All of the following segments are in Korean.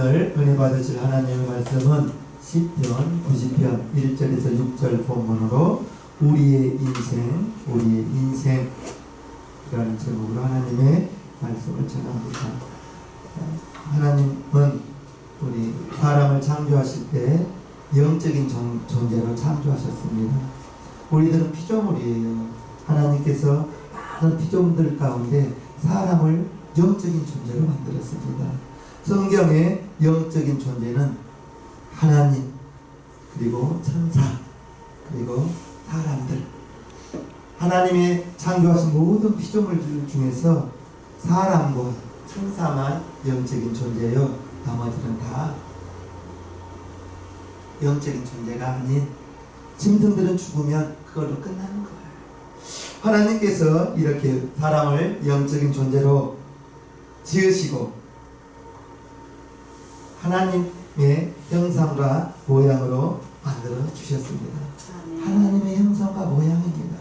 오늘 은혜 받으실 하나님의 말씀은 시편 90편 1절에서 6절 본문으로 우리의 인생이라는 제목으로 하나님의 말씀을 전합니다. 하나님은 우리 사람을 창조하실 때 영적인 존재로 창조하셨습니다. 우리들은 피조물이에요. 하나님께서 많은 피조물들 가운데 사람을 영적인 존재로 만들었습니다. 성경의 영적인 존재는 하나님, 그리고 천사, 그리고 사람들, 하나님의 창조하신 모든 피조물들 중에서 사람과 천사만 영적인 존재예요. 나머지는 다 영적인 존재가 아닌 짐승들은 죽으면 그걸로 끝나는 거예요. 하나님께서 이렇게 사람을 영적인 존재로 지으시고 하나님의 형상과 모양으로 만들어 주셨습니다. 하나님의 형상과 모양입니다.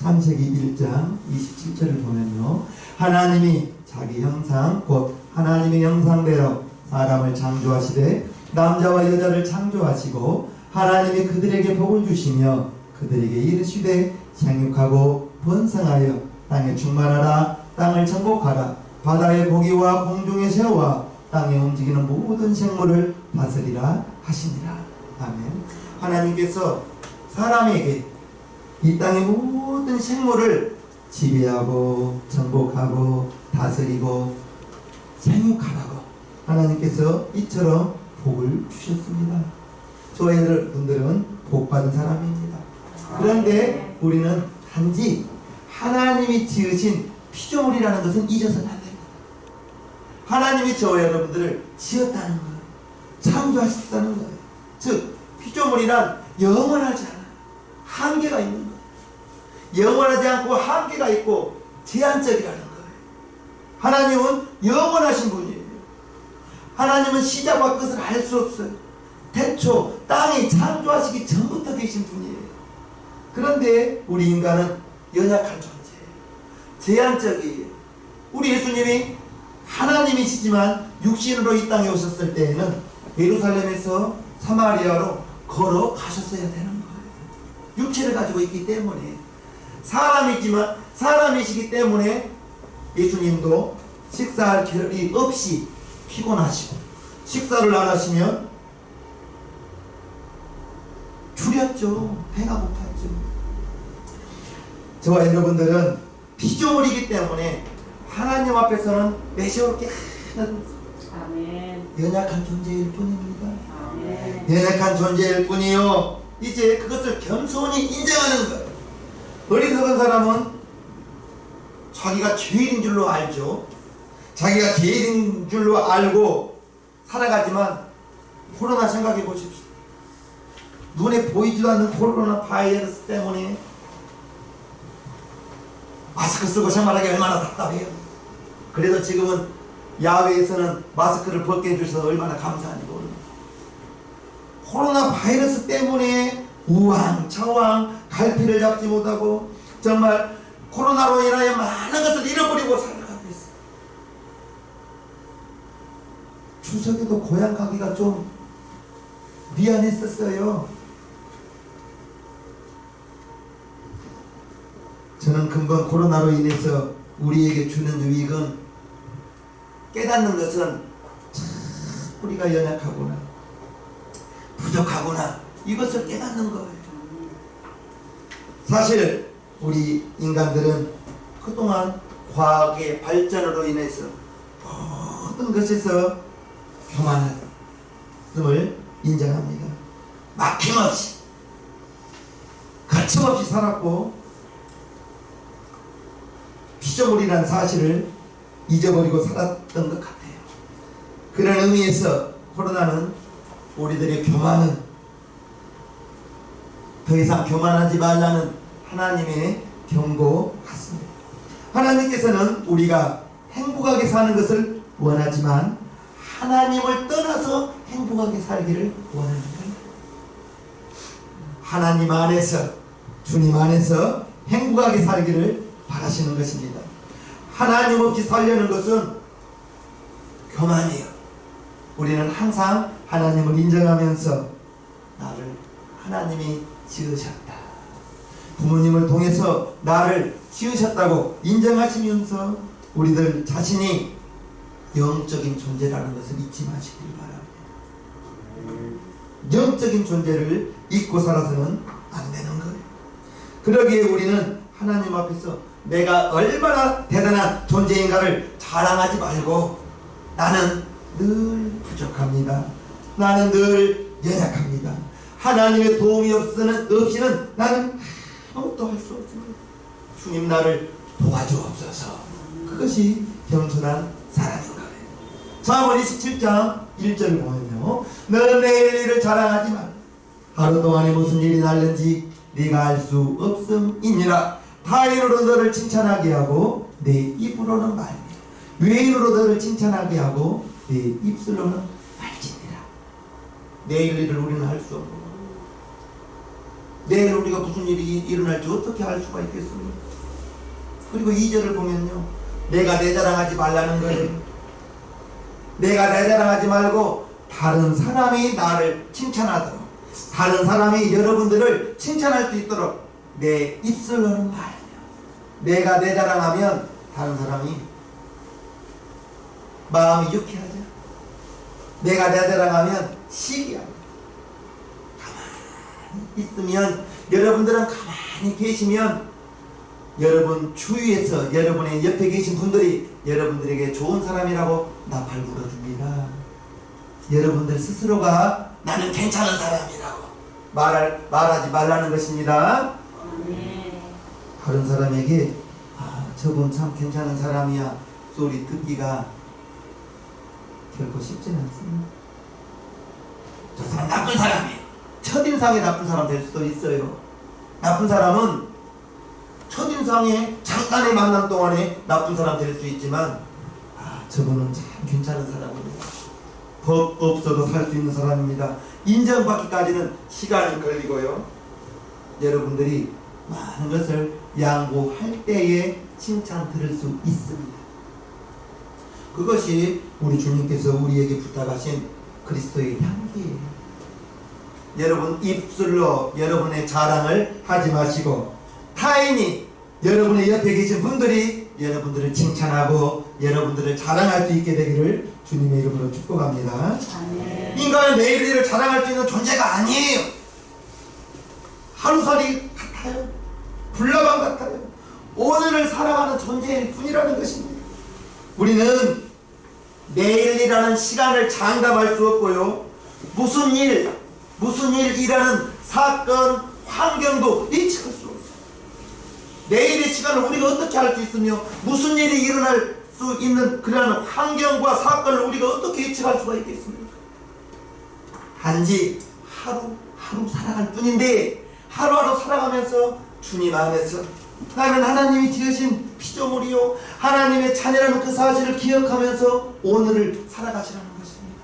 창세기 1장 27절을 보면요, 하나님이 자기 형상 곧 하나님의 형상대로 사람을 창조하시되 남자와 여자를 창조하시고 하나님이 그들에게 복을 주시며 그들에게 이르시되 생육하고 번성하여 땅에 충만하라. 땅을 정복하라. 바다의 고기와 공중의 새와 땅에 움직이는 모든 생물을 다스리라 하시니라. 아멘. 하나님께서 사람에게 이 땅의 모든 생물을 지배하고 정복하고 다스리고 생육하라고 하나님께서 이처럼 복을 주셨습니다. 저와 여러분들은 복받은 사람입니다. 그런데 우리는 단지 하나님이 지으신 피조물이라는 것은 잊어서는 안 됩니다. 하나님이 저와 여러분들을 지었다는 거예요. 창조하셨다는 거예요. 즉 피조물이란 영원하지 않아요. 한계가 있는 거예요. 영원하지 않고 한계가 있고 제한적이라는 거예요. 하나님은 영원하신 분이에요. 하나님은 시작과 끝을 알 수 없어요. 태초 땅이 창조하시기 전부터 계신 분이에요. 그런데 우리 인간은 연약한 존재예요. 제한적이에요. 우리 예수님이 하나님이시지만 육신으로 이 땅에 오셨을 때에는 예루살렘에서 사마리아로 걸어가셨어야 되는 거예요. 육체를 가지고 있기 때문에. 사람이지만 사람이시기 때문에 예수님도 식사할 겨를이 없이 피곤하시고 식사를 안 하시면 줄였죠. 배가 고팠죠. 저와 여러분들은 피조물이기 때문에 하나님 앞에서는 내세울 게 하나도 없어요. 연약한 존재일 뿐입니다. 아멘. 연약한 존재일 뿐이요. 이제 그것을 겸손히 인정하는 거예요. 어리석은 사람은 자기가 죄인인 줄로 알죠. 자기가 죄인인 줄로 알고 살아가지만 코로나 생각해 보십시오. 눈에 보이지도 않는 코로나 바이러스 때문에 마스크 쓰고 생활하기 얼마나 답답해요. 그래도 지금은 야외에서는 마스크를 벗게 해주셔서 얼마나 감사한지 모릅니다. 코로나 바이러스 때문에 우왕좌왕 갈피를 잡지 못하고 정말 코로나로 인하여 많은 것을 잃어버리고 살아가고 있어요. 추석에도 고향 가기가 좀 미안했었어요. 저는 금방 코로나로 인해서 우리에게 주는 유익은 깨닫는 것은 참 우리가 연약하구나, 부족하구나, 이것을 깨닫는 거예요. 사실 우리 인간들은 그동안 과학의 발전으로 인해서 모든 것에서 교만함을 인정합니다. 막힘없이 거침없이 살았고 피조물이라는 사실을 잊어버리고 살았던 것 같아요. 그런 의미에서 코로나는 우리들의 교만은 더 이상 교만하지 말라는 하나님의 경고 같습니다. 하나님께서는 우리가 행복하게 사는 것을 원하지만 하나님을 떠나서 행복하게 살기를 원하는 거예요. 하나님 안에서, 주님 안에서 행복하게 살기를 바라시는 것입니다. 하나님 없이 살려는 것은 교만이에요. 우리는 항상 하나님을 인정하면서 나를 하나님이 지으셨다, 부모님을 통해서 나를 지으셨다고 인정하시면서 우리들 자신이 영적인 존재라는 것을 잊지 마시길 바랍니다. 영적인 존재를 잊고 살아서는 안 되는 거예요. 그러기에 우리는 하나님 앞에서 내가 얼마나 대단한 존재인가를 자랑하지 말고, 나는 늘 부족합니다, 나는 늘 연약합니다, 하나님의 도움이 없이는 나는 아무것도 할 수 없습니다, 주님 나를 도와주옵소서. 그것이 겸손한 사람인 거예요. 잠언 27장 1절 보면요, 너는 내일 일을 자랑하지 마, 하루 동안에 무슨 일이 날는지 네가 알 수 없음이니라. 타인으로 너를 칭찬하게 하고 내 입으로는 말며, 외인으로 너를 칭찬하게 하고 내 입술로는 말지니라. 내일 일을 우리는 할 수 없고, 내일 우리가 무슨 일이 일어날지 어떻게 알 수가 있겠습니까? 그리고 2절을 보면요, 내가 내 자랑하지 말라는 거예요. 내가 내 자랑하지 말고 다른 사람이 나를 칭찬하도록, 다른 사람이 여러분들을 칭찬할 수 있도록 내 입술로는 말이야. 내가 내 자랑하면 다른 사람이 마음이 유쾌하죠. 내가 내 자랑하면 시기하고, 가만히 있으면, 여러분들은 가만히 계시면 여러분 주위에서 여러분의 옆에 계신 분들이 여러분들에게 좋은 사람이라고 나팔 불어줍니다. 여러분들 스스로가 나는 괜찮은 사람이라고 말하지 말라는 것입니다. 다른 사람에게 저분 참 괜찮은 사람이야 소리 듣기가 결코 쉽지는 않습니다. 저 사람 나쁜 사람이에요. 첫인상에 나쁜 사람 될 수도 있어요. 나쁜 사람은 첫인상에 잠깐의 만남 동안에 나쁜 사람 될 수 있지만, 저분은 참 괜찮은 사람입니다. 법 없어도 살 수 있는 사람입니다. 인정받기까지는 시간이 걸리고요, 여러분들이 많은 것을 양보할 때에 칭찬 들을 수 있습니다. 그것이 우리 주님께서 우리에게 부탁하신 그리스도의 향기예요. 여러분 입술로 여러분의 자랑을 하지 마시고, 타인이 여러분의 옆에 계신 분들이 여러분들을 칭찬하고 여러분들을 자랑할 수 있게 되기를 주님의 이름으로 축복합니다. 아멘. 인간은 내일 일을 자랑할 수 있는 존재가 아니에요. 하루살이 같아요. 불나방 같아요. 오늘을 살아가는 존재일 뿐이라는 것입니다. 우리는 내일이라는 시간을 장담할 수 없고요, 무슨 일이라는 사건, 환경도 예측할 수 없어요. 내일의 시간을 우리가 어떻게 알 수 있으며 무슨 일이 일어날 수 있는 그러한 환경과 사건을 우리가 어떻게 예측할 수가 있겠습니까? 단지 하루하루 살아갈 뿐인데, 하루하루 살아가면서 주님 안에서 나는 하나님이 지으신 피조물이요 하나님의 자녀라는 그 사실을 기억하면서 오늘을 살아가시라는 것입니다.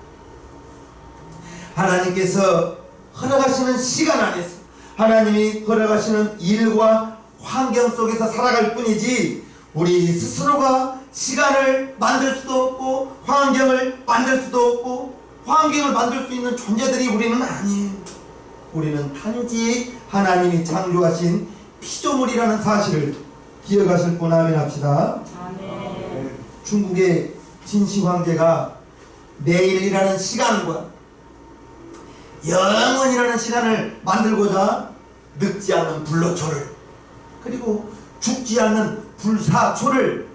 하나님께서 허락하시는 시간 안에서, 하나님이 허락하시는 일과 환경 속에서 살아갈 뿐이지, 우리 스스로가 시간을 만들 수도 없고 환경을 만들 수도 없고 환경을 만들 수 있는 존재들이 우리는 아니에요. 우리는 단지 하나님이 창조하신 피조물이라는 사실을 기억하실 분 아멘 합시다. 아멘. 중국의 진시 황제가 내일이라는 시간과 영원이라는 시간을 만들고자 늙지 않는 불로초를, 그리고 죽지 않는 불사초를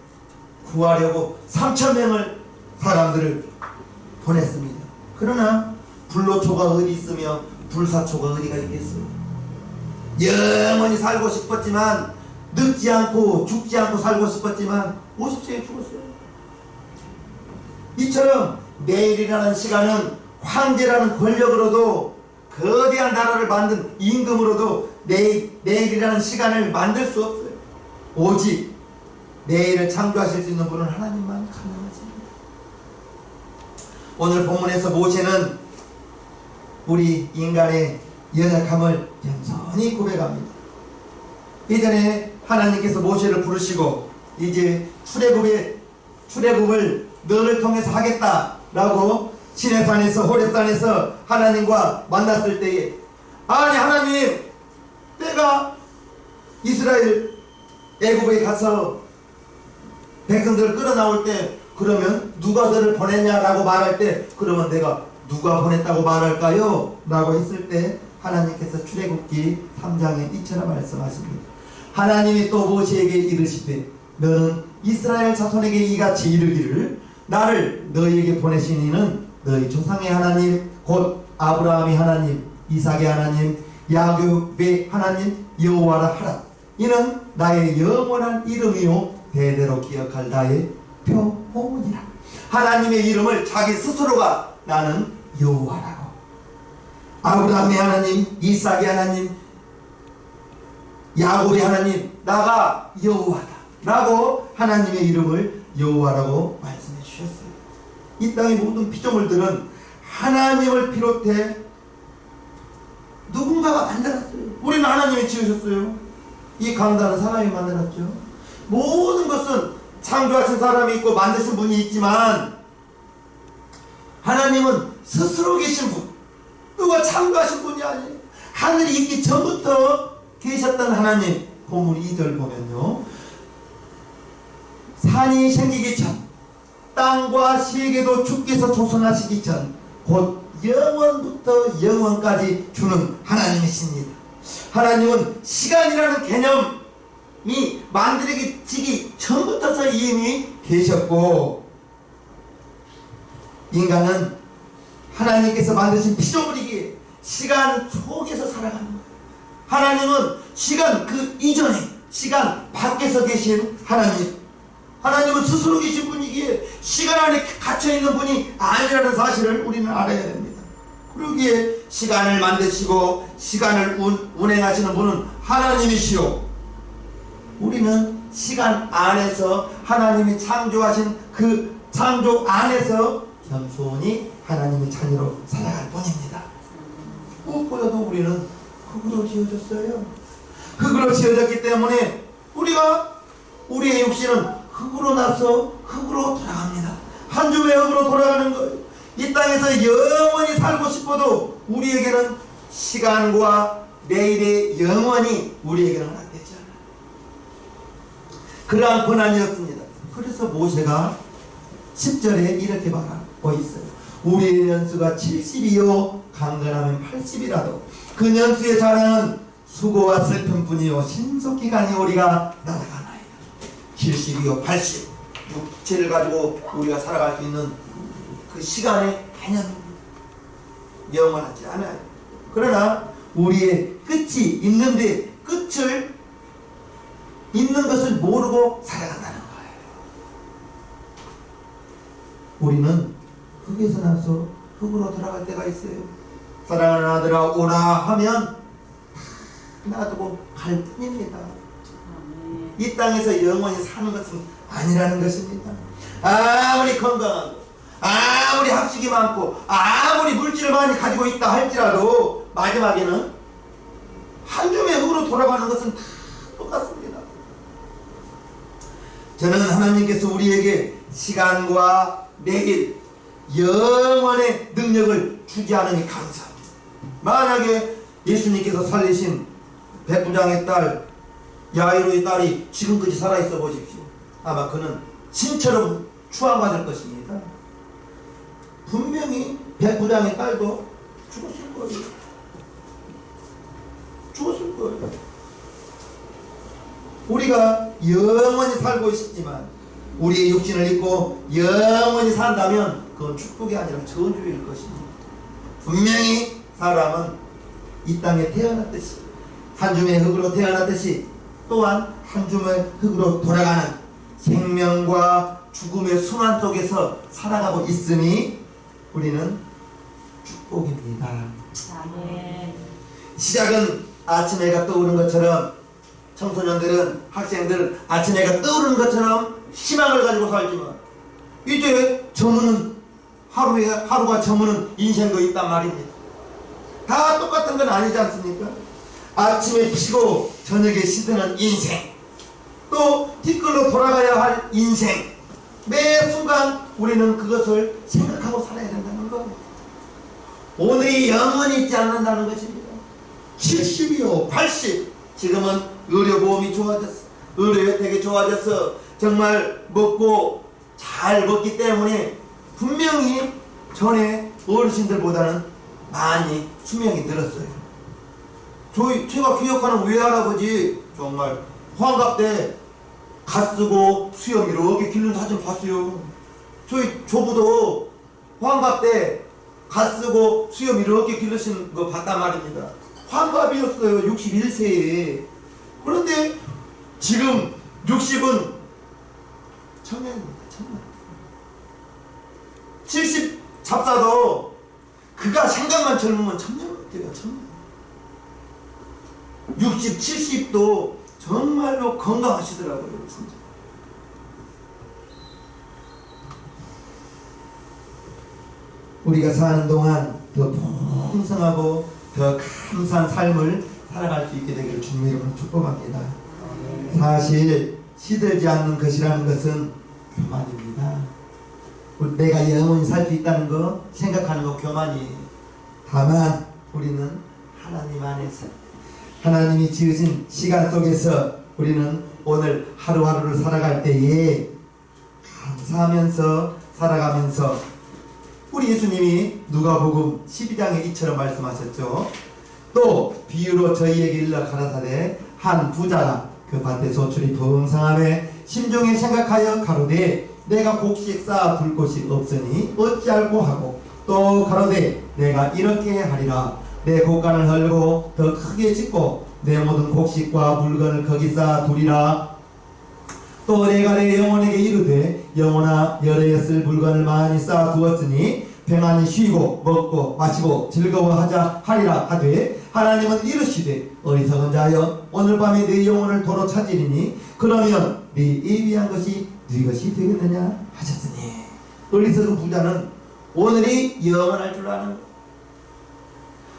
구하려고 3,000명을 사람들을 보냈습니다. 그러나 불로초가 어디 있으며 불사초가 어디가 있겠어요? 영원히 살고 싶었지만, 늙지 않고 죽지 않고 살고 싶었지만 50세에 죽었어요. 이처럼 내일이라는 시간은 황제라는 권력으로도, 거대한 나라를 만든 임금으로도 내일이라는 시간을 만들 수 없어요. 오직 내일을 창조하실 수 있는 분은 하나님만 가능하십니다. 오늘 본문에서 모세는 우리 인간의 연약함을 겸손히 고백합니다. 이전에 하나님께서 모세를 부르시고 이제 출애굽을 너를 통해서 하겠다라고 시내산에서 호렙산에서 하나님과 만났을 때에 아니 하나님 내가 이스라엘 애굽에 가서 백성들을 끌어나올 때 그러면 누가 너를 보냈냐라고 말할 때 그러면 내가 누가 보냈다고 말할까요? 라고 했을 때 하나님께서 출애굽기 3장에 이처럼 말씀하십니다. 하나님이 또 모세에게 이르시되 너는 이스라엘 자손에게 이같이 이르기를 나를 너희에게 보내신 이는 너희 조상의 하나님 곧 아브라함의 하나님 이삭의 하나님 야곱의 하나님 여호와라 하라. 이는 나의 영원한 이름이요 대대로 기억할 나의 표호문이라. 하나님의 이름을 자기 스스로가 나는 여호와라고, 아브라함의 하나님 이삭의 하나님 야곱의 하나님 나가 여호와다 라고 하나님의 이름을 여호와라고 말씀해 주셨어요. 이 땅의 모든 피조물들은 하나님을 비롯해 누군가가 만들었어요. 우리는 하나님이 지으셨어요. 이 강단은 사람이 만들었죠. 모든 것은 창조하신 사람이 있고 만드신 분이 있지만 하나님은 스스로 계신 분, 누가 창조하신 분이 아니에요. 하늘이 있기 전부터 계셨던 하나님. 본문 2절 보면요, 산이 생기기 전 땅과 세계도 주께서 조성하시기 전 곧 영원부터 영원까지 주는 하나님이십니다. 하나님은 시간이라는 개념이 만들어지기 전부터서 이미 계셨고 인간은 하나님께서 만드신 피조물이기에 시간 속에서 살아가는 거예요. 하나님은 시간 그 이전에 시간 밖에서 계신 하나님, 하나님은 스스로 계신 분이기에 시간 안에 갇혀있는 분이 아니라는 사실을 우리는 알아야 됩니다. 그러기에 시간을 만드시고 시간을 운행하시는 분은 하나님이시오. 우리는 시간 안에서 하나님이 창조하신 그 창조 안에서 겸손히 하나님의 자녀로 살아갈 뿐입니다. 무엇보다도 우리는 흙으로 지어졌어요. 흙으로 지어졌기 때문에 우리의 육신은 흙으로 나서 흙으로 돌아갑니다. 한 줌의 흙으로 돌아가는 거예요. 이 땅에서 영원히 살고 싶어도 우리에게는 시간과 내일의 영원히 우리에게는 허락되지 않아요. 그러한 고난이었습니다. 그래서 모세가 10절에 이렇게 말하고 있어요. 우리의 년수가 70이요 강건하면 80이라도 그 년수의 자랑은 수고와 슬픔뿐이요 신속기간이 우리가 날아가나이다. 70이요 80 육체를 가지고 우리가 살아갈 수 있는 그 시간의 개념입니다. 영원하지 않아요. 그러나 우리의 끝이 있는데 끝을 있는 것을 모르고 살아간다는 거예요. 우리는 흙에서 나서 흙으로 돌아갈 때가 있어요. 사랑하는 아들아 오라 하면 놔두고 갈 뿐입니다. 이 땅에서 영원히 사는 것은 아니라는 것입니다. 아무리 건강하고 아무리 학식이 많고 아무리 물질을 많이 가지고 있다 할지라도 마지막에는 한 줌의 흙으로 돌아가는 것은 다 똑같습니다. 저는 하나님께서 우리에게 시간과 내일 영원의 능력을 주지 않으니 감사합니다. 만약에 예수님께서 살리신 백부장의 딸 야이로의 딸이 지금까지 살아있어 보십시오. 아마 그는 신처럼 추앙받을 것입니다. 분명히 백부장의 딸도 죽었을 거예요. 죽었을 거예요. 우리가 영원히 살고 있지만 우리의 육신을 입고 영원히 산다면 그건 축복이 아니라 저주일 것입니다. 분명히 사람은 이 땅에 태어났듯이 한 줌의 흙으로 태어났듯이 또한 한 줌의 흙으로 돌아가는 생명과 죽음의 순환 속에서 살아가고 있으니 우리는 축복입니다. 아멘. 시작은 아침 해가 떠오르는 것처럼 청소년들은 학생들은 아침 해가 떠오르는 것처럼 희망을 가지고 살지만 이제 저무는 하루가 저무는 인생도 있단 말입니다. 다 똑같은 건 아니지 않습니까? 아침에 피고 저녁에 시드는 인생, 또 티끌로 돌아가야 할 인생, 매 순간 우리는 그것을 생각하고 살아야 된다는 거. 오늘이 영원히 있지 않는다는 것입니다. 70이요 80 지금은 의료보험이 좋아졌어. 의료 혜택이 좋아져서 정말 먹고 잘 먹기 때문에 분명히 전에 어르신들보다는 많이 수명이 늘었어요. 제가 기억하는 외할아버지 정말 환갑 때 갓 쓰고 수염 이렇게 길른 사진 봤어요. 저보도 환갑 때 갓 쓰고 수염 이렇게 기르신 거 봤단 말입니다. 환갑이었어요. 61세에. 그런데 지금 60은 청년입니다. 청년. 70 잡사도 그가 생각만 젊으면 청년이에요. 청년. 60, 70도 정말로 건강하시더라고요. 진짜. 우리가 사는 동안 더 풍성하고 더 감사한 삶을 살아갈 수 있게 되기를 주님의 이름으로 축복합니다. 사실 시들지 않는 것이라는 것은 교만입니다. 내가 영원히 살 수 있다는 거 생각하는 거 교만이에요. 다만 우리는 하나님 안에서 하나님이 지으신 시간 속에서 우리는 오늘 하루하루를 살아갈 때에 감사하면서 살아가면서 우리 예수님이 누가복음 12장에 이처럼 말씀하셨죠. 또 비유로 저희에게 일러 가라사대 한 부자가 그 밭에 소출이 풍성함에 심중에 생각하여 가로되 내가 곡식 쌓아 둘 곳이 없으니 어찌할꼬 하고 또 가로되 내가 이렇게 하리라 내 곡간을 헐고 더 크게 짓고 내 모든 곡식과 물건을 거기 쌓아 두리라. 또 내가 내 영혼에게 이르되 영혼아 여러에 쓸 물건을 많이 쌓아 두었으니 평안히 쉬고 먹고 마시고 즐거워하자 하리라 하되 하나님은 이르시되 어리석은 자여 오늘 밤에 네 영혼을 도로 찾으리니 그러면 네 예비한 것이 네 것이 되겠느냐 하셨으니 어리석은 부자는 오늘이 영원할 줄 아는 것.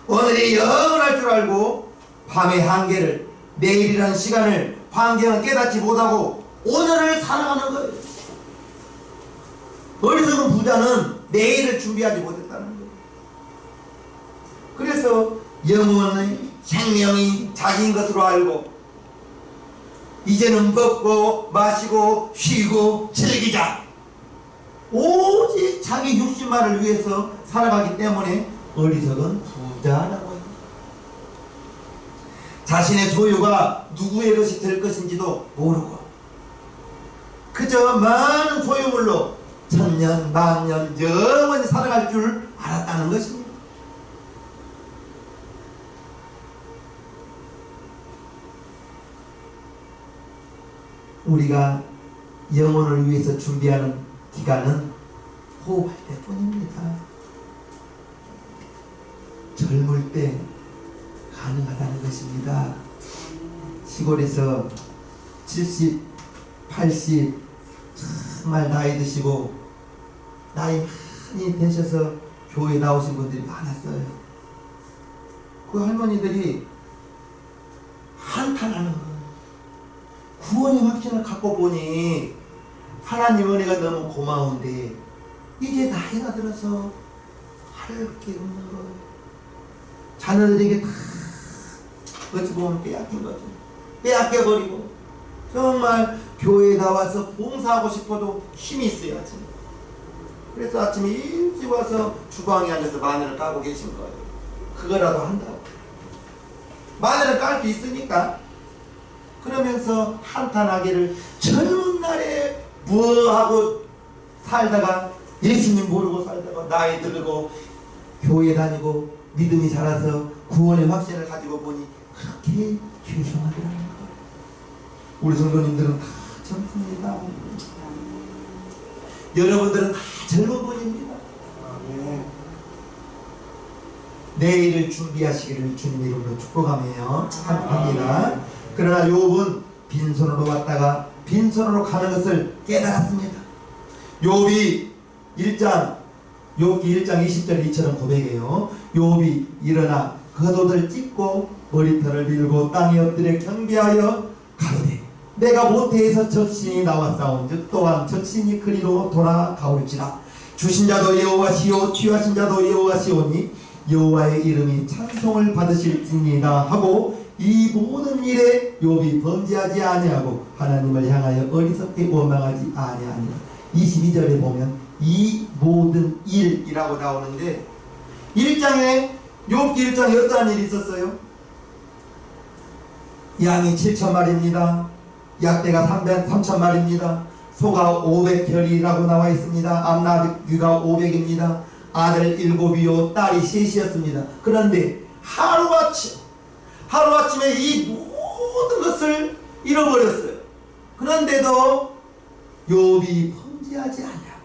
오늘이 영원할 줄 알고 밤의 한계를 내일이라는 시간을 환경을 깨닫지 못하고 오늘을 살아가는 거예요. 어리석은 부자는 내일을 준비하지 못했다는 거예요. 그래서 영혼의 생명이 자기인 것으로 알고 이제는 먹고 마시고 쉬고 즐기자 오직 자기 육신만을 위해서 살아가기 때문에 어리석은 부자라고 해요. 자신의 소유가 누구의 것이 될 것인지도 모르고 그저 많은 소유물로 천년 만년 영원히 살아갈 줄 알았다는 것입니다. 우리가 영혼을 위해서 준비하는 기간은 호흡할 때뿐입니다. 젊을 때 가능하다는 것입니다. 시골에서 70, 80 정말 나이 드시고 나이 많이 되셔서 교회에 나오신 분들이 많았어요. 그 할머니들이 한탄하는 거예요. 구원의 확신을 갖고 보니 하나님 은혜가 너무 고마운데 이제 나이가 들어서 할 게 없는 거예요. 자녀들에게 다 어찌 보면 빼앗긴 거죠. 빼앗겨버리고 정말 교회에 나와서 봉사하고 싶어도 힘이 있어야지. 그래서 아침에 일찍 와서 주방에 앉아서 마늘을 까고 계신 거예요. 그거라도 한다고. 마늘을 깔 수 있으니까. 그러면서 한탄하기를 젊은 날에 뭐하고 살다가 예수님 모르고 살다가 나이 들고 교회 다니고 믿음이 자라서 구원의 확신을 가지고 보니 그렇게 죄송하더라는 거예요. 우리 성도님들은 다 젊습니다. 여러분들은 다 젊은 분입니다. 내일을 준비하시기를 주님 이름으로 축복하며 합니다. 그러나 욥은 빈손으로 왔다가 빈손으로 가는 것을 깨달았습니다. 욥기 1장 20절 이처럼 고백해요. 욥이 일어나 겉옷을 찢고 머리털을 밀고 땅에 엎드려 경배하여 가로되 내가 모태에서 적신이 나왔사온즉 또한 적신이 그리로 돌아가올지라. 주신 자도 여호와시요 취하신 자도 여호와시오니 여호와의 이름이 찬송을 받으실지니라 하고 이 모든 일에 욥이 범죄하지 아니하고 하나님을 향하여 어리석게 원망하지 아니하니라. 22절에 보면 이 모든 일이라고 나오는데 1장에 욥기 1장에 어떠한 일이 있었어요? 양이 7,000마리입니다. 약대가 3,000마리입니다. 소가 500결이라고 나와 있습니다. 암나귀가 500입니다. 아들 7이요 딸이 3이었습니다. 그런데 하루아침에 이 모든 것을 잃어버렸어요. 그런데도 욥이 범죄하지 아니하고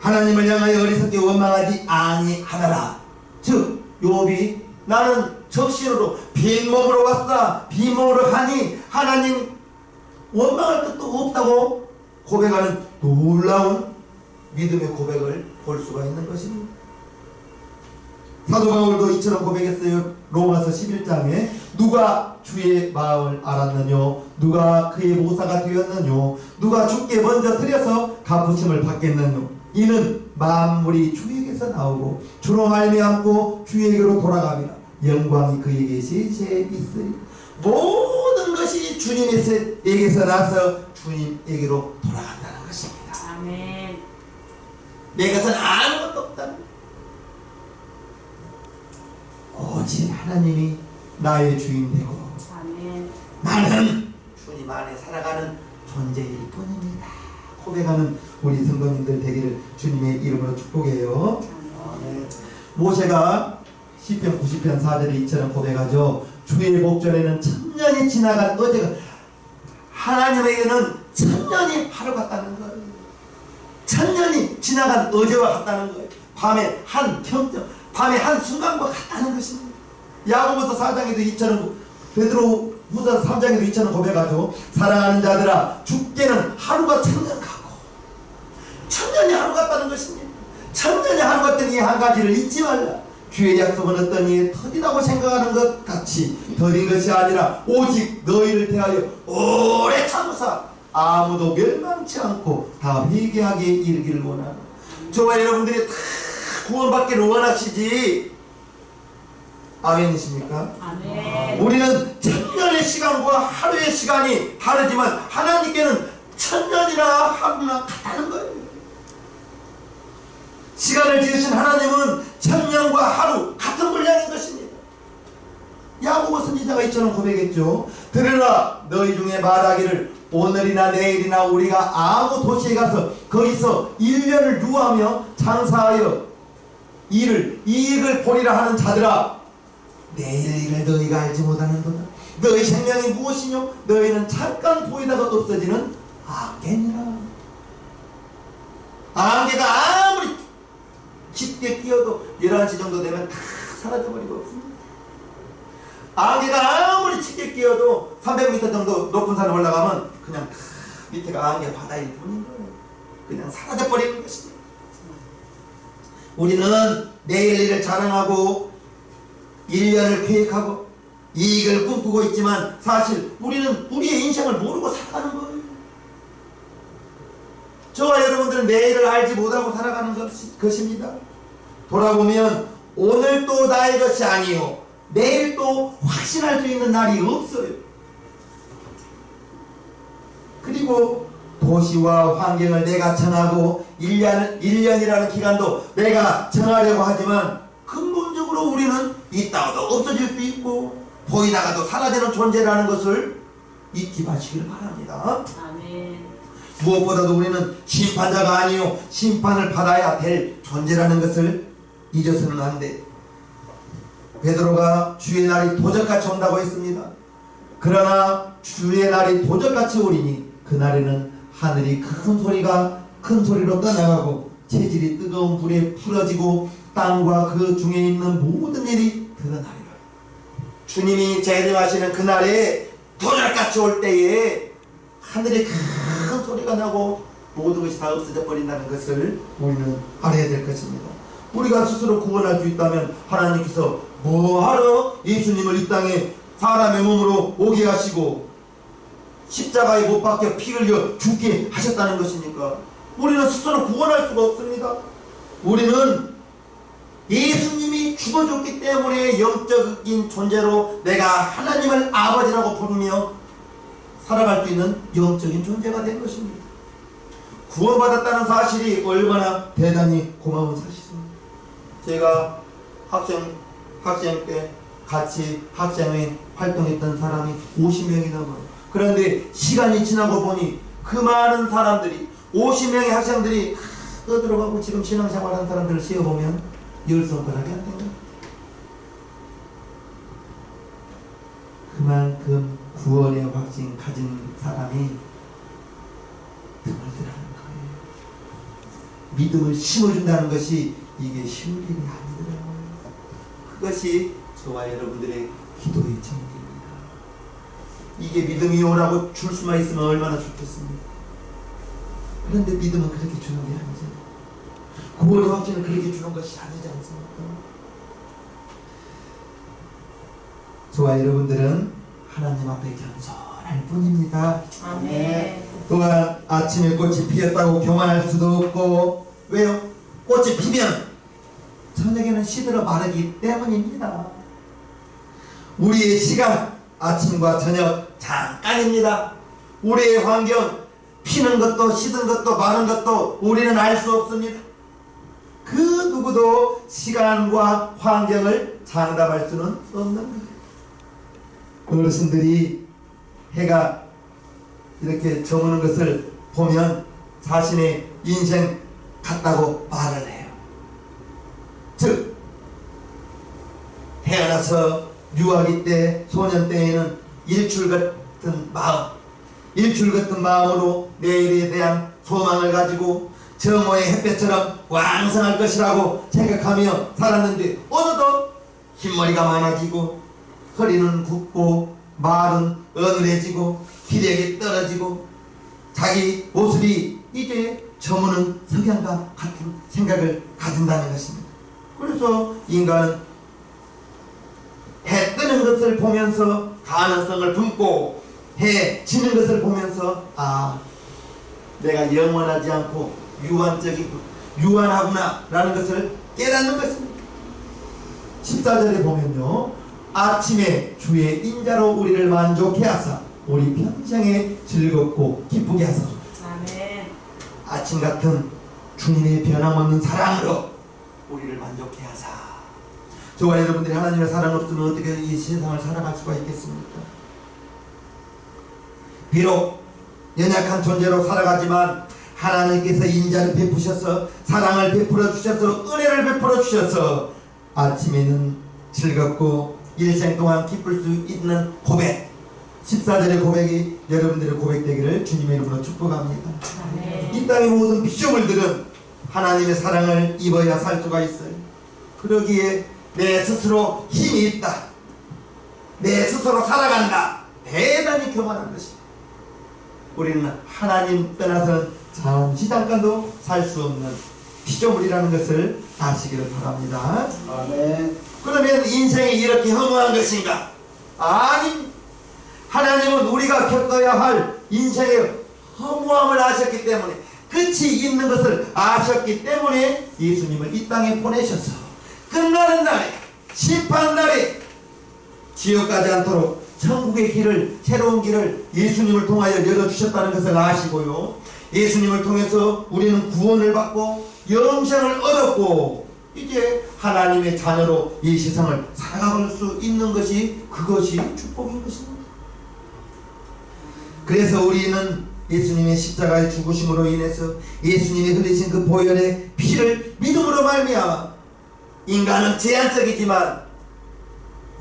하나님을 향하여 어리석게 원망하지 아니하더라. 즉 욥이 나는 적신으로 빈몸으로 왔다 빈몸으로 가니 하나님 원망할 것도 없다고 고백하는 놀라운 믿음의 고백을 볼 수가 있는 것입니다. 사도 바울도 이처럼 고백했어요. 로마서 11장에 누가 주의 마음을 알았느뇨 누가 그의 모사가 되었느뇨 누가 주께 먼저 드려서 갚으심을 받겠느뇨 이는 만물이 주에게서 나오고 주로 말미암고 주에게로 돌아갑니다. 영광이 그에게 세세에 있으리. 모든 것이 주님에게서 나서 주님에게로 돌아간다는 것입니다. 아멘. 내 것은 아무것도 없다. 오직 하나님이 나의 주인 되고 아멘. 나는 주님 안에 살아가는 존재일 뿐입니다. 고백하는 우리 성도님들 되기를 주님의 이름으로 축복해요. 아멘. 모세가 시편 90편 4절에 이처럼 고백하죠. 주의 목전에는 천년이 지나간 어제가 하나님에게는 천년이 하루 같다는 거예요. 천년이 지나간 어제와 같다는 거예요. 밤에 한 평점 밤에 한 순간과 같다는 것입니다. 야고보서 4장에도 이처럼 베드로 후서 3장에도 이처럼 고백하죠. 사랑하는 자들아 주께는 하루가 천년 같고 천년이 하루 같다는 것입니다. 천년이 하루 같은 이 한 가지를 잊지 말라. 주의 약속은 어떤 이에 터디다고 생각하는 것 같이 더딘 것이 아니라 오직 너희를 대하여 오래 참으사 아무도 멸망치 않고 다 회개하게 이르기를 원하노. 저와 여러분들이 다 구원받기를 원하시지 아멘이십니까? 아멘. 우리는 천년의 시간과 하루의 시간이 다르지만 하나님께는 천년이나 하루나 같다는 거예요. 시간을 지으신 하나님은 천년과 하루 같은 분량인 것입니다. 야고보 선지자가 이처럼 고백했죠. 들으라 너희 중에 말하기를 오늘이나 내일이나 우리가 아무 도시에 가서 거기서 1년을 유하며 장사하여 이익을 보리라 하는 자들아 내일 일을 너희가 알지 못하는도다. 너희 생명이 무엇이뇨? 너희는 잠깐 보이다가 없어지는 안개니라. 안개가 아무리 짙게 끼어도 11시 정도 되면 다 사라져버리고 없습니다. 안개가 아무리 짙게 끼어도 300m 정도 높은 산에 올라가면 그냥 밑에가 안개 바다일 뿐인 거예요. 그냥 사라져버리는 것입니다. 우리는 내일 일을 자랑하고 1년을 계획하고 이익을 꿈꾸고 있지만 사실 우리는 우리의 인생을 모르고 살아가는 거예요. 저와 여러분들은 내일을 알지 못하고 살아가는 것입니다. 돌아보면 오늘도 나의 것이 아니요 내일도 확신할 수 있는 날이 없어요. 그리고 도시와 환경을 내가 정하고 1년이라는 기간도 내가 정하려고 하지만 근본적으로 우리는 있다가도 없어질 수 있고 보이다가도 사라지는 존재라는 것을 잊지 마시길 바랍니다. 아멘. 무엇보다도 우리는 심판자가 아니요 심판을 받아야 될 존재라는 것을 잊어서는 안 돼. 베드로가 주의 날이 도적같이 온다고 했습니다. 그러나 주의 날이 도적같이 오리니 그날에는 하늘이 큰 소리로 떠나가고 체질이 뜨거운 불에 풀어지고 땅과 그 중에 있는 모든 일이 드러나리라. 주님이 재림하시는 그날에 도적같이 올 때에 하늘에 큰 소리가 나고 모든 것이 다 없어져 버린다는 것을 우리는 알아야 될 것입니다. 우리가 스스로 구원할 수 있다면 하나님께서 뭐하러 예수님을 이 땅에 사람의 몸으로 오게 하시고 십자가에 못 박혀 피 흘려 죽게 하셨다는 것이니까 우리는 스스로 구원할 수가 없습니다. 우리는 예수님이 죽어줬기 때문에 영적인 존재로 내가 하나님을 아버지라고 부르며 살아갈 수 있는 영적인 존재가 된 것입니다. 구원받았다는 사실이 얼마나 대단히 고마운 사실입니다. 제가 학생 때 같이 학생회 활동했던 사람이 50명이 넘어요. 그런데 시간이 지나고 보니 그 많은 사람들이 50명의 학생들이 떠들어가고 지금 신앙생활하는 사람들을 세어보면 10손가락이 안 된다. 그만큼 구원의 확신 가진 사람이 드물더라는 거예요. 믿음을 심어준다는 것이 이게 쉬운 일이 아니더라고요. 그것이 저와 여러분들의 기도의 제목입니다. 이게 믿음이 오라고 줄 수만 있으면 얼마나 좋겠습니까? 그런데 믿음은 그렇게 주는 게 아니잖아요. 구원의 확신은 그렇게 주는 것이 아니지 않습니까? 저와 여러분들은 하나님 앞에 겸손할 뿐입니다. 아멘. 또한 아침에 꽃이 피었다고 교만할 수도 없고, 왜요? 꽃이 피면 저녁에는 시들어 마르기 때문입니다. 우리의 시간, 아침과 저녁 잠깐입니다. 우리의 환경, 피는 것도 시든 것도 마른 것도 우리는 알 수 없습니다. 그 누구도 시간과 환경을 장담할 수는 없는 거예요. 어르신들이 해가 이렇게 저무는 것을 보면 자신의 인생 같다고 말을 해요. 즉 태어나서 유아기 때, 소년 때에는 일출 같은 마음으로 내일에 대한 소망을 가지고 정오의 햇볕처럼 왕성할 것이라고 생각하며 살았는데 어느덧 흰머리가 많아지고 허리는 굽고 말은 어눌해지고 기력이 떨어지고 자기 모습이 이제 저무는 석양과 같은 생각을 가진다는 것입니다. 그래서 인간은 해 뜨는 것을 보면서 가능성을 품고 해 지는 것을 보면서 내가 영원하지 않고 유한하구나 라는 것을 깨닫는 것입니다. 14절에 보면요, 아침에 주의 인자로 우리를 만족해 하사 우리 평생에 즐겁고 기쁘게 하소서. 아멘. 아침 같은 주님의 변함없는 사랑으로 우리를 만족해 하사. 저와 여러분들이 하나님의 사랑 없으면 어떻게 이 세상을 살아갈 수가 있겠습니까? 비록 연약한 존재로 살아가지만 하나님께서 인자를 베푸셔서 사랑을 베풀어 주셔서 은혜를 베풀어 주셔서 아침에는 즐겁고 일생 동안 기쁠 수 있는 고백, 14절의 고백이 여러분들의 고백되기를 주님의 이름으로 축복합니다. 아멘. 이 땅의 모든 피조물들은 하나님의 사랑을 입어야 살 수가 있어요. 그러기에 내 스스로 힘이 있다, 내 스스로 살아간다, 대단히 교만한 것입니다. 우리는 하나님 떠나서는 잠깐도 살 수 없는 피조물이라는 것을 아시기를 바랍니다. 아멘. 그러면 인생이 이렇게 허무한 것인가? 아니, 하나님은 우리가 겪어야 할 인생의 허무함을 아셨기 때문에, 끝이 있는 것을 아셨기 때문에 예수님을 이 땅에 보내셔서 끝나는 날에, 심판날에 지옥 가지 않도록 천국의 길을, 새로운 길을 예수님을 통하여 열어주셨다는 것을 아시고요, 예수님을 통해서 우리는 구원을 받고 영생을 얻었고 이제 하나님의 자녀로 이 세상을 살아갈 수 있는 것이, 그것이 축복인 것입니다. 그래서 우리는 예수님의 십자가의 죽으심으로 인해서 예수님이 흘리신 그 보혈의 피를 믿음으로 말미암아 인간은 제한적이지만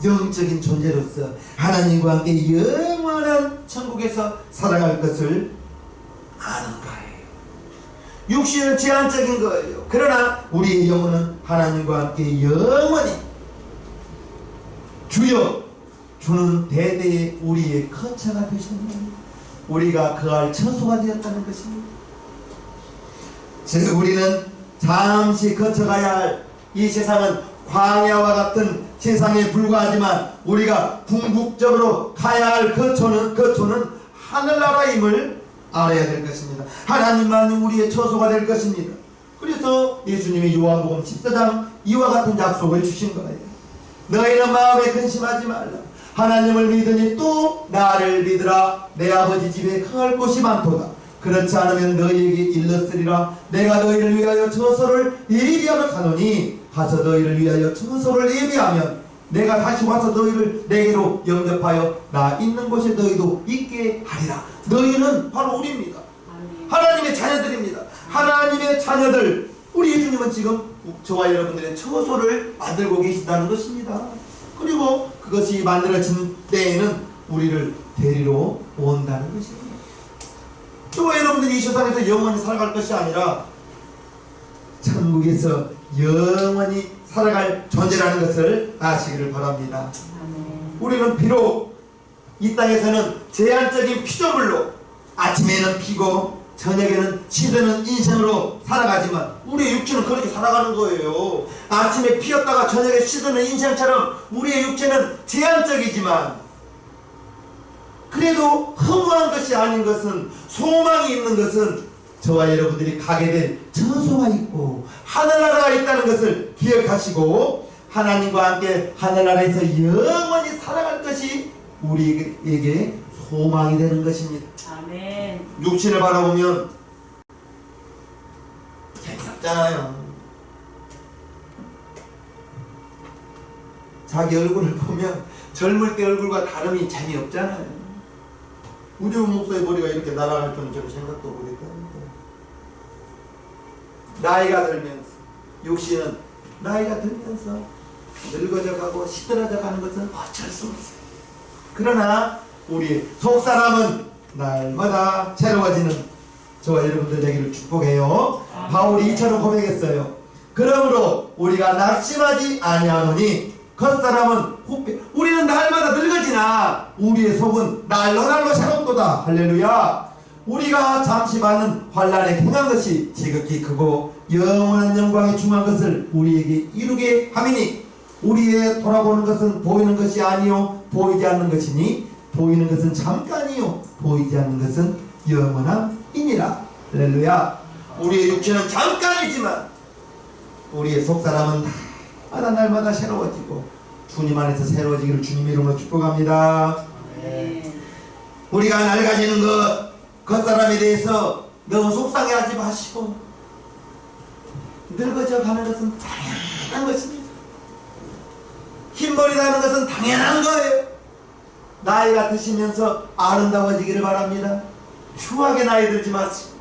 영적인 존재로서 하나님과 함께 영원한 천국에서 살아갈 것을 아는 거예요. 육신은 제한적인 거예요. 그러나 우리의 영혼은 하나님과 함께 영원히 주여 주는 대대의 우리의 거처가 되셨습니다. 우리가 그할 처소가 되었다는 것입니다. 즉 우리는 잠시 거쳐가야 할 이 세상은 광야와 같은 세상에 불과하지만 우리가 궁극적으로 가야 할 거처는 하늘나라임을 알아야 될 것입니다. 하나님만 우리의 처소가 될 것입니다. 그래서 예수님이 요한복음 14장 이와 같은 약속을 주신 거예요. 너희는 마음에 근심하지 말라. 하나님을 믿으니 또 나를 믿으라. 내 아버지 집에 거할 곳이 많도다. 그렇지 않으면 너희에게 일렀으리라. 내가 너희를 위하여 처소를 예비하러 가노니 가서 너희를 위하여 처소를 예비하면 내가 다시 와서 너희를 내게로 영접하여 나 있는 곳에 너희도 있게 하리라. 너희는 바로 우리입니다. 하나님의 자녀들입니다. 하나님의 자녀들, 우리 예수님은 지금 저와 여러분들의 처소를 만들고 계신다는 것입니다. 그리고 그것이 만들어진 때에는 우리를 데리러 온다는 것입니다. 저와 여러분들이 이 세상에서 영원히 살아갈 것이 아니라 천국에서 영원히 살아갈 존재라는 것을 아시기를 바랍니다. 우리는 비록 이 땅에서는 제한적인 피조물로 아침에는 피고 저녁에는 시드는 인생으로 살아가지만 우리의 육체는 그렇게 살아가는 거예요. 아침에 피었다가 저녁에 시드는 인생처럼 우리의 육체는 제한적이지만 그래도 허무한 것이 아닌 것은, 소망이 있는 것은 저와 여러분들이 가게 될 처소가 있고 하늘나라가 있다는 것을 기억하시고 하나님과 함께 하늘나라에서 영원히 살아갈 것이 우리에게 소망이 되는 것입니다. 아멘. 육신을 바라보면 재미없잖아요. 자기 얼굴을 보면 젊을 때 얼굴과 다름이 재미없잖아요. 우리 목사의 머리가 이렇게 날아갈 줄은 저는 생각도 못했답니다. 나이가 들면서, 육신은 나이가 들면서 늙어져 가고 시들어져 가는 것은 어쩔 수 없어요. 그러나 우리 속사람은 날마다 새로워지는 저와 여러분들 되기를 축복해요. 바울이 이처럼 고백했어요. 그러므로 우리가 낙심하지 아니하노니 겉사람은 후패, 우리는 날마다 늙어지나 우리의 속은 날로 새롭도다. 할렐루야. 우리가 잠시 받는 환난에 행한 것이 지극히 크고 영원한 영광에 중한 것을 우리에게 이루게 함이니 우리의 돌아보는 것은 보이는 것이 아니요 보이지 않는 것이니 보이는 것은 잠깐이요 보이지 않는 것은 영원함이니라. 할렐루야. 우리의 육체는 잠깐이지만 우리의 속사람은 날마다 새로워지고 주님 안에서 새로워지기를 주님의 이름으로 축복합니다. 우리가 낡아지는 겉사람에 대해서 너무 속상해하지 마시고 늙어져 가는 것은 당연한 것입니다. 흰머리 나는 것은 당연한 거예요. 나이가 드시면서 아름다워지기를 바랍니다. 추하게 나이 들지 마시고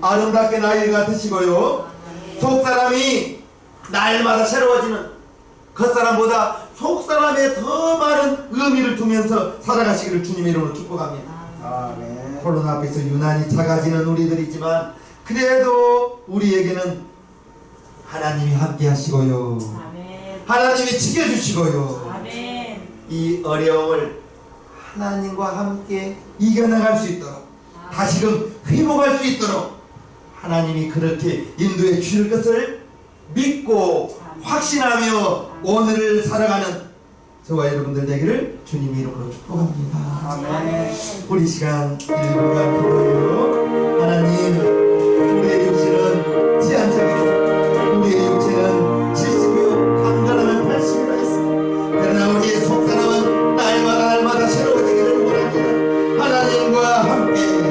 아름답게 나이가 드시고요. 속사람이 날마다 새로워지는 겉사람보다 속사람에 더 많은 의미를 두면서 살아가시기를 주님의 이름으로 축복합니다. 아멘. 코로나 앞에서 유난히 작아지는 우리들이지만 그래도 우리에게는 하나님이 함께 하시고요. 아멘. 하나님이 지켜주시고요. 아멘. 이 어려움을 하나님과 함께 이겨나갈 수 있도록 다시금 회복할 수 있도록 하나님이 그렇게 인도해 주실 것을 믿고 확신하며 오늘을 살아가는 저와 여러분들 되기를 주님의 이름으로 축복합니다. 아멘. 우리 시간 1분간 기도해요.